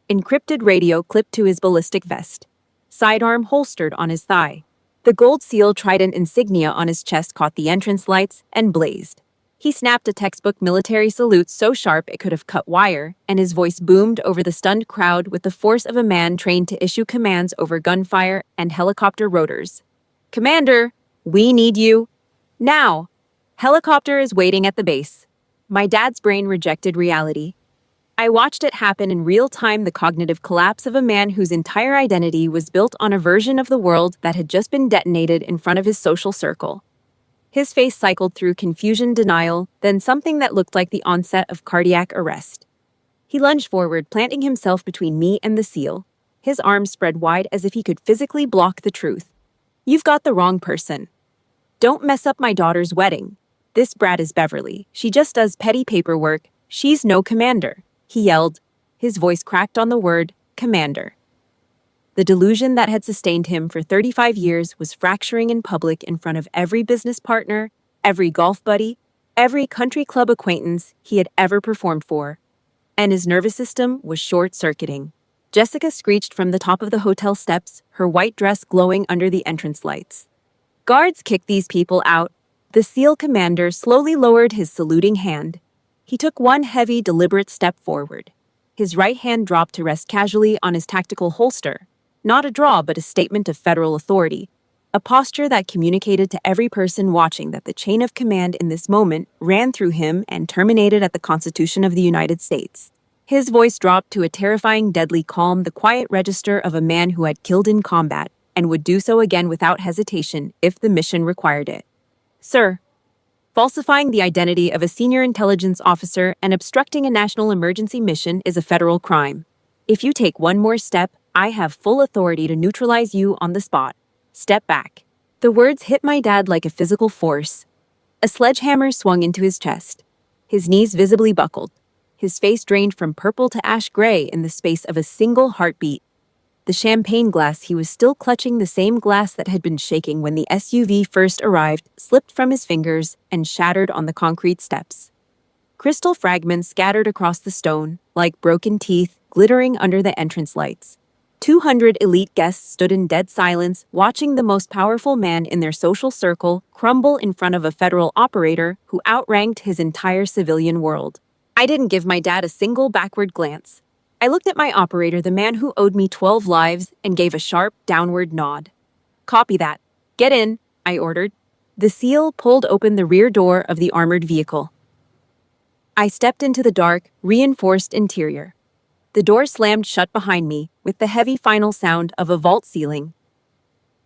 A: Encrypted radio clipped to his ballistic vest. Sidearm holstered on his thigh. The gold seal trident insignia on his chest caught the entrance lights and blazed. He snapped a textbook military salute so sharp it could have cut wire, and his voice boomed over the stunned crowd with the force of a man trained to issue commands over gunfire and helicopter rotors. "Commander, we need you. Now! Helicopter is waiting at the base." My dad's brain rejected reality. I watched it happen in real time, the cognitive collapse of a man whose entire identity was built on a version of the world that had just been detonated in front of his social circle. His face cycled through confusion, denial, then something that looked like the onset of cardiac arrest. He lunged forward, planting himself between me and the SEAL. His arms spread wide as if he could physically block the truth. "You've got the wrong person. Don't mess up my daughter's wedding. This brat is Beverly. She just does petty paperwork. She's no commander," he yelled. His voice cracked on the word, commander. The delusion that had sustained him for 35 years was fracturing in public in front of every business partner, every golf buddy, every country club acquaintance he had ever performed for. And his nervous system was short-circuiting. Jessica screeched from the top of the hotel steps, her white dress glowing under the entrance lights. "Guards, kick these people out." The SEAL commander slowly lowered his saluting hand. He took one heavy, deliberate step forward. His right hand dropped to rest casually on his tactical holster. Not a draw, but a statement of federal authority. A posture that communicated to every person watching that the chain of command in this moment ran through him and terminated at the Constitution of the United States. His voice dropped to a terrifying, deadly calm, the quiet register of a man who had killed in combat and would do so again without hesitation if the mission required it. "Sir, falsifying the identity of a senior intelligence officer and obstructing a national emergency mission is a federal crime. If you take one more step, I have full authority to neutralize you on the spot. Step back." The words hit my dad like a physical force. A sledgehammer swung into his chest. His knees visibly buckled. His face drained from purple to ash gray in the space of a single heartbeat. The champagne glass he was still clutching, the same glass that had been shaking when the SUV first arrived, slipped from his fingers and shattered on the concrete steps. Crystal fragments scattered across the stone, like broken teeth, glittering under the entrance lights. 200 elite guests stood in dead silence, watching the most powerful man in their social circle crumble in front of a federal operator who outranked his entire civilian world. I didn't give my dad a single backward glance. I looked at my operator, the man who owed me 12 lives, and gave a sharp, downward nod. "Copy that. Get in," I ordered. The SEAL pulled open the rear door of the armored vehicle. I stepped into the dark, reinforced interior. The door slammed shut behind me, with the heavy final sound of a vault ceiling.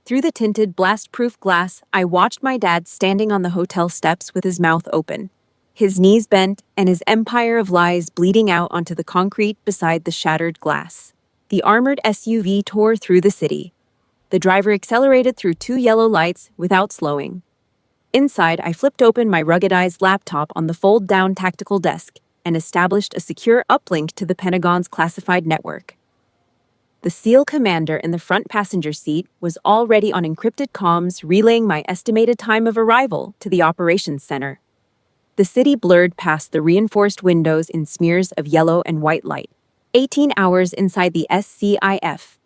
A: Through the tinted, blast-proof glass, I watched my dad standing on the hotel steps with his mouth open, his knees bent and his empire of lies bleeding out onto the concrete beside the shattered glass. The armored SUV tore through the city. The driver accelerated through 2 yellow lights without slowing. Inside, I flipped open my ruggedized laptop on the fold-down tactical desk and established a secure uplink to the Pentagon's classified network. The SEAL commander in the front passenger seat was already on encrypted comms relaying my estimated time of arrival to the operations center. The city blurred past the reinforced windows in smears of yellow and white light. 18 hours inside the SCIF.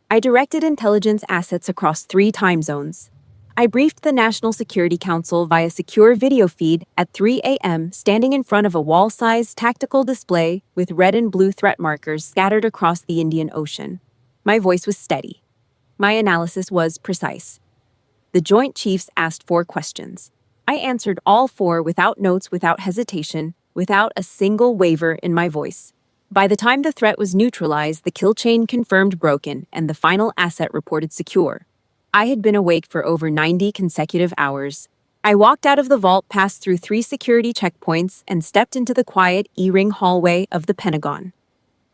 A: I directed intelligence assets across 3 time zones. I briefed the National Security Council via secure video feed at 3 a.m., standing in front of a wall-sized tactical display with red and blue threat markers scattered across the Indian Ocean. My voice was steady. My analysis was precise. The Joint Chiefs asked 4 questions. I answered all 4 without notes, without hesitation, without a single waver in my voice. By the time the threat was neutralized, the kill chain confirmed broken, and the final asset reported secure. I had been awake for over 90 consecutive hours. I walked out of the vault, passed through 3 security checkpoints, and stepped into the quiet E-ring hallway of the Pentagon.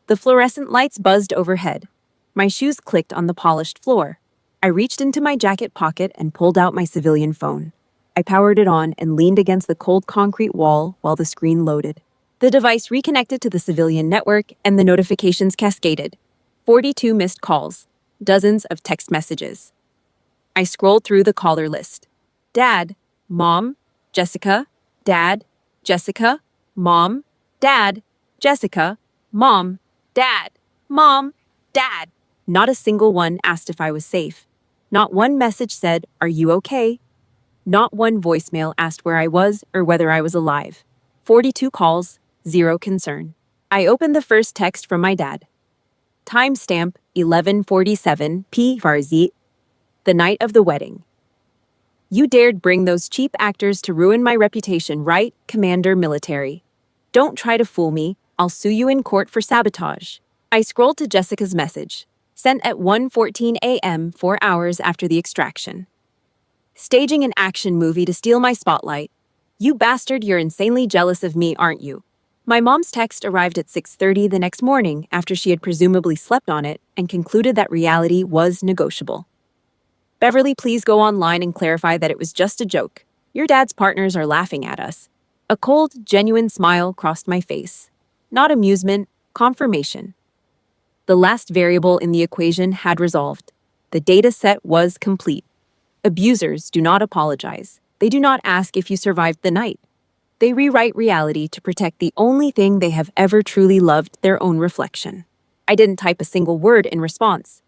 A: The fluorescent lights buzzed overhead. My shoes clicked on the polished floor. I reached into my jacket pocket and pulled out my civilian phone. I powered it on and leaned against the cold concrete wall while the screen loaded. The device reconnected to the civilian network and the notifications cascaded. 42 missed calls, dozens of text messages. I scrolled through the caller list. Dad, Mom, Jessica, Dad, Jessica, Mom, Dad, Jessica, Mom, Dad, Mom, Dad. Not a single one asked if I was safe. Not one message said, "Are you okay?" Not one voicemail asked where I was or whether I was alive. 42 calls, 0 concern. I opened the first text from my dad. Timestamp 11:47 p.m. The night of the wedding. You dared bring those cheap actors to ruin my reputation, right, Commander Military? Don't try to fool me. I'll sue you in court for sabotage. I scrolled to Jessica's message, sent at 1:14 a.m., 4 hours after the extraction. Staging an action movie to steal my spotlight. You bastard, you're insanely jealous of me, aren't you? My mom's text arrived at 6:30 the next morning after she had presumably slept on it and concluded that reality was negotiable. Beverly, please go online and clarify that it was just a joke. Your dad's partners are laughing at us. A cold, genuine smile crossed my face. Not amusement, confirmation. The last variable in the equation had resolved. The data set was complete. Abusers do not apologize. They do not ask if you survived the night. They rewrite reality to protect the only thing they have ever truly loved, their own reflection. I didn't type a single word in response.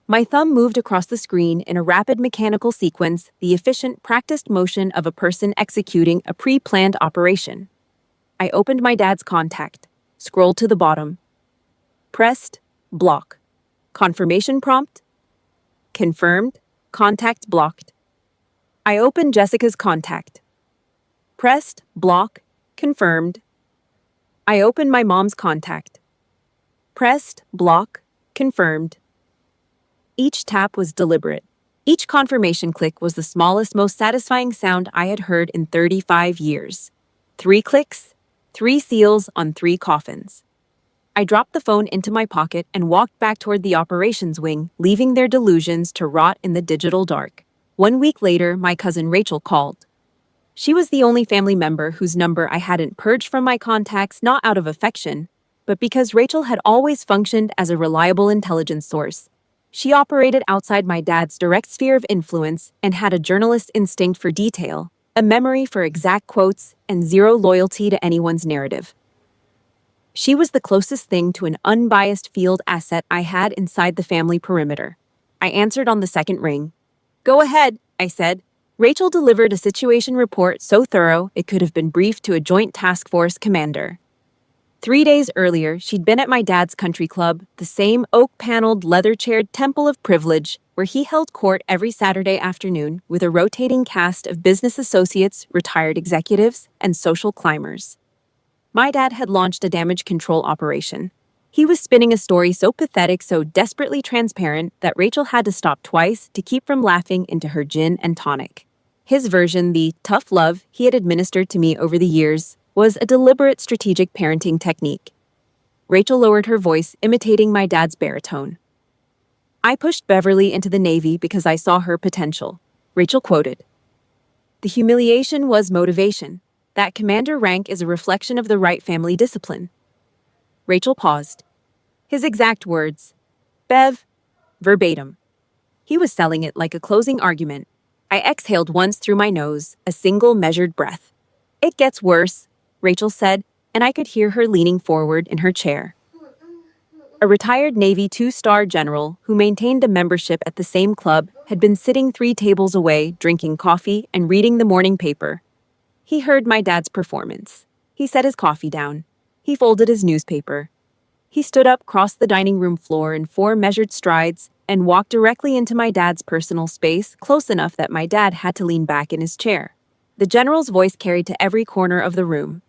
A: My thumb moved across the screen in a rapid mechanical sequence, the efficient, practiced motion of a person executing a pre-planned operation. I opened my dad's contact, scrolled to the bottom. Pressed, block. Confirmation prompt. Confirmed, contact blocked. I opened Jessica's contact. Pressed, block, confirmed. I opened my mom's contact. Pressed, block, confirmed. Each tap was deliberate. Each confirmation click was the smallest, most satisfying sound I had heard in 35 years. 3 clicks, 3 seals on 3 coffins. I dropped the phone into my pocket and walked back toward the operations wing, leaving their delusions to rot in the digital dark. 1 week later, my cousin Rachel called. She was the only family member whose number I hadn't purged from my contacts, not out of affection, but because Rachel had always functioned as a reliable intelligence source. She operated outside my dad's direct sphere of influence and had a journalist's instinct for detail, a memory for exact quotes, and zero loyalty to anyone's narrative. She was the closest thing to an unbiased field asset I had inside the family perimeter. I answered on the second ring. Go ahead, I said. Rachel delivered a situation report so thorough it could have been briefed to a joint task force commander. 3 days earlier, she'd been at my dad's country club, the same oak-paneled, leather-chaired temple of privilege, where he held court every Saturday afternoon with a rotating cast of business associates, retired executives, and social climbers. My dad had launched a damage control operation. He was spinning a story so pathetic, so desperately transparent, that Rachel had to stop twice to keep from laughing into her gin and tonic. His version, the tough love he had administered to me over the years, was a deliberate strategic parenting technique. Rachel lowered her voice, imitating my dad's baritone. "I pushed Beverly into the Navy because I saw her potential," Rachel quoted. "The humiliation was motivation. That commander rank is a reflection of the right family discipline." Rachel paused. His exact words. "Bev," verbatim. He was selling it like a closing argument. I exhaled once through my nose, a single measured breath. "It gets worse," Rachel said, and I could hear her leaning forward in her chair. A retired Navy two-star general who maintained a membership at the same club had been sitting 3 tables away, drinking coffee and reading the morning paper. He heard my dad's performance. He set his coffee down. He folded his newspaper. He stood up, crossed the dining room floor in 4 measured strides, and walked directly into my dad's personal space, close enough that my dad had to lean back in his chair. The general's voice carried to every corner of the room.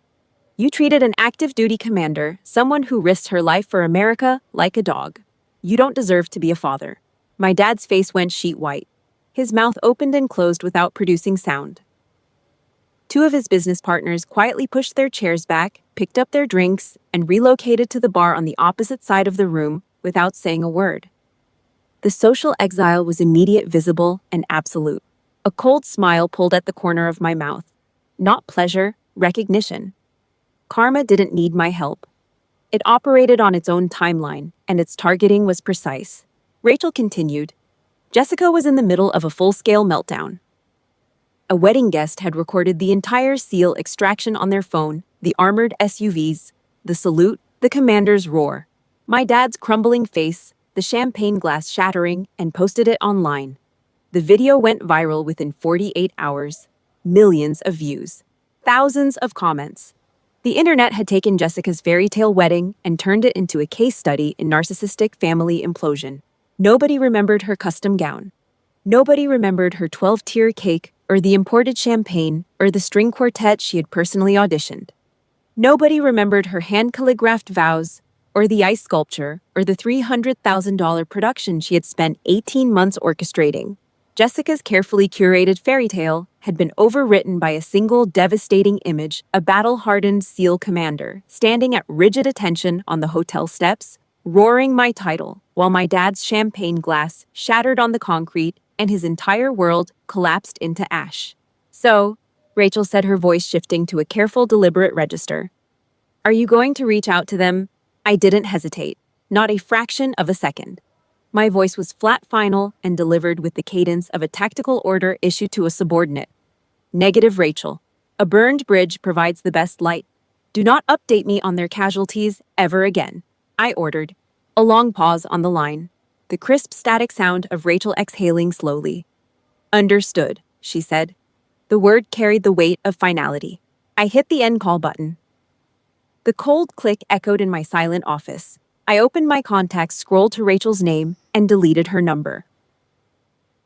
A: "You treated an active-duty commander, someone who risked her life for America, like a dog. You don't deserve to be a father." My dad's face went sheet white. His mouth opened and closed without producing sound. 2 of his business partners quietly pushed their chairs back, picked up their drinks, and relocated to the bar on the opposite side of the room without saying a word. The social exile was immediate, visible, and absolute. A cold smile pulled at the corner of my mouth. Not pleasure, recognition. Karma didn't need my help. It operated on its own timeline, and its targeting was precise. Rachel continued. Jessica was in the middle of a full-scale meltdown. A wedding guest had recorded the entire SEAL extraction on their phone, the armored SUVs, the salute, the commander's roar, my dad's crumbling face, the champagne glass shattering, and posted it online. The video went viral within 48 hours. Millions of views. Thousands of comments. The internet had taken Jessica's fairy tale wedding and turned it into a case study in narcissistic family implosion. Nobody remembered her custom gown. Nobody remembered her 12-tier cake, or the imported champagne, or the string quartet she had personally auditioned. Nobody remembered her hand-calligraphed vows, or the ice sculpture, or the $300,000 production she had spent 18 months orchestrating. Jessica's carefully curated fairy tale had been overwritten by a single devastating image, a battle-hardened SEAL commander standing at rigid attention on the hotel steps, roaring my title, while my dad's champagne glass shattered on the concrete and his entire world collapsed into ash. "So," Rachel said, her voice shifting to a careful, deliberate register, "are you going to reach out to them?" I didn't hesitate, not a fraction of a second. My voice was flat, final, and delivered with the cadence of a tactical order issued to a subordinate. "Negative, Rachel. A burned bridge provides the best light. Do not update me on their casualties ever again," I ordered. A long pause on the line. The crisp, static sound of Rachel exhaling slowly. "Understood," she said. The word carried the weight of finality. I hit the end call button. The cold click echoed in my silent office. I opened my contacts, scrolled to Rachel's name, and deleted her number.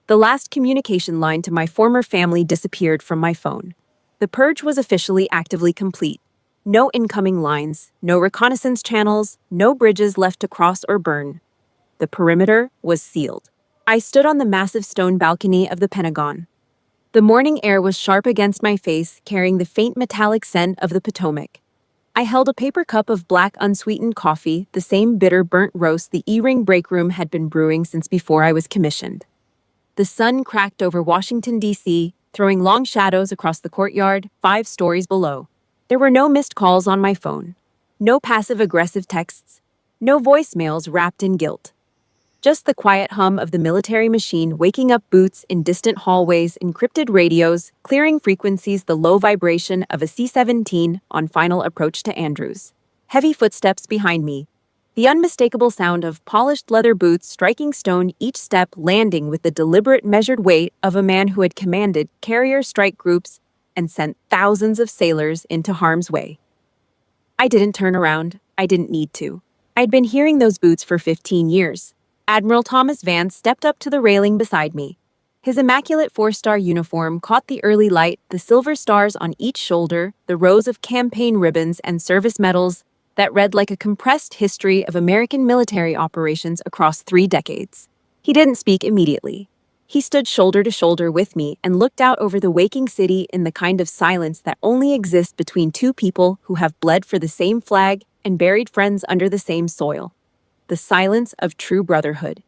A: The last communication line to my former family disappeared from my phone. The purge was officially actively complete. No incoming lines, no reconnaissance channels, no bridges left to cross or burn. The perimeter was sealed. I stood on the massive stone balcony of the Pentagon. The morning air was sharp against my face, carrying the faint metallic scent of the Potomac. I held a paper cup of black unsweetened coffee, the same bitter burnt roast the E-ring break room had been brewing since before I was commissioned. The sun cracked over Washington, D.C., throwing long shadows across the courtyard 5 stories below. There were no missed calls on my phone. No passive-aggressive texts. No voicemails wrapped in guilt. Just the quiet hum of the military machine waking up boots in distant hallways, encrypted radios, clearing frequencies, the low vibration of a C-17 on final approach to Andrews. Heavy footsteps behind me. The unmistakable sound of polished leather boots striking stone, each step landing with the deliberate, measured weight of a man who had commanded carrier strike groups and sent thousands of sailors into harm's way. I didn't turn around. I didn't need to. I'd been hearing those boots for 15 years. Admiral Thomas Vance stepped up to the railing beside me. His immaculate 4-star uniform caught the early light, the silver stars on each shoulder, the rows of campaign ribbons and service medals that read like a compressed history of American military operations across 3 decades. He didn't speak immediately. He stood shoulder to shoulder with me and looked out over the waking city in the kind of silence that only exists between two people who have bled for the same flag and buried friends under the same soil. The silence of true brotherhood.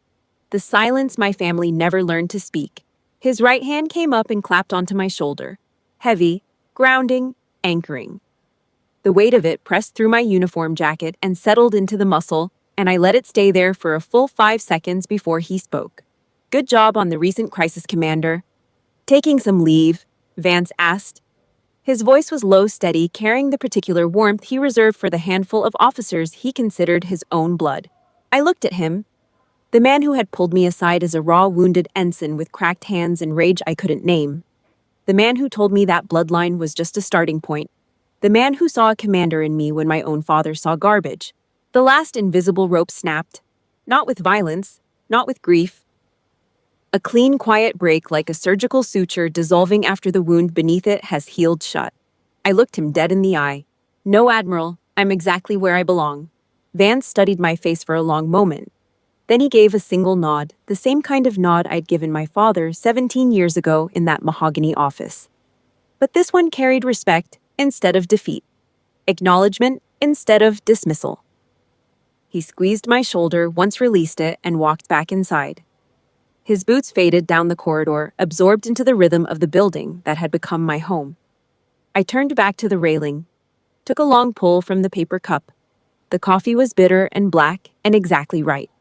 A: The silence my family never learned to speak. His right hand came up and clapped onto my shoulder. Heavy, grounding, anchoring. The weight of it pressed through my uniform jacket and settled into the muscle, and I let it stay there for a full 5 seconds before he spoke. "Good job on the recent crisis, Commander." "Taking some leave?" Vance asked. His voice was low, steady, carrying the particular warmth he reserved for the handful of officers he considered his own blood. I looked at him, the man who had pulled me aside as a raw, wounded ensign with cracked hands and rage I couldn't name. The man who told me that bloodline was just a starting point. The man who saw a commander in me when my own father saw garbage. The last invisible rope snapped. Not with violence, not with grief. A clean, quiet break like a surgical suture dissolving after the wound beneath it has healed shut. I looked him dead in the eye. "No, Admiral, I'm exactly where I belong." Vance studied my face for a long moment. Then he gave a single nod, the same kind of nod I'd given my father 17 years ago in that mahogany office. But this one carried respect instead of defeat, acknowledgement instead of dismissal. He squeezed my shoulder, once released it, and walked back inside. His boots faded down the corridor, absorbed into the rhythm of the building that had become my home. I turned back to the railing, took a long pull from the paper cup. The coffee was bitter and black and exactly right.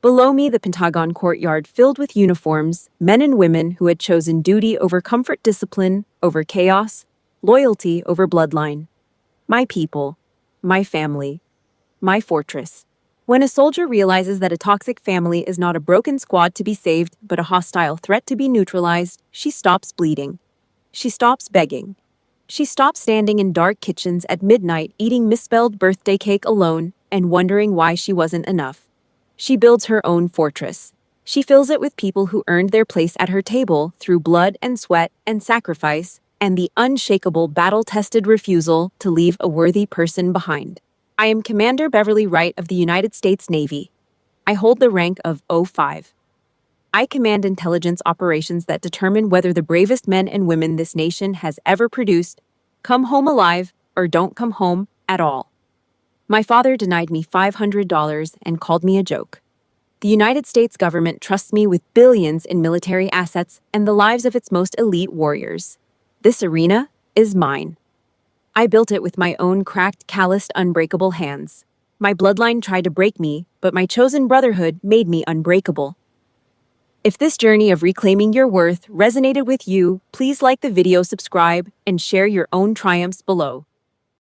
A: Below me, the Pentagon courtyard filled with uniforms, men and women who had chosen duty over comfort, discipline over chaos, loyalty over bloodline. My people, my family, my fortress. When a soldier realizes that a toxic family is not a broken squad to be saved, but a hostile threat to be neutralized, she stops bleeding. She stops begging. She stops standing in dark kitchens at midnight eating misspelled birthday cake alone and wondering why she wasn't enough. She builds her own fortress. She fills it with people who earned their place at her table through blood and sweat and sacrifice and the unshakable battle-tested refusal to leave a worthy person behind. I am Commander Beverly Wright of the United States Navy. I hold the rank of 05. I command intelligence operations that determine whether the bravest men and women this nation has ever produced come home alive or don't come home at all. My father denied me $500 and called me a joke. The United States government trusts me with billions in military assets and the lives of its most elite warriors. This arena is mine. I built it with my own cracked, calloused, unbreakable hands. My bloodline tried to break me, but my chosen brotherhood made me unbreakable. If this journey of reclaiming your worth resonated with you, please like the video, subscribe, and share your own triumphs below.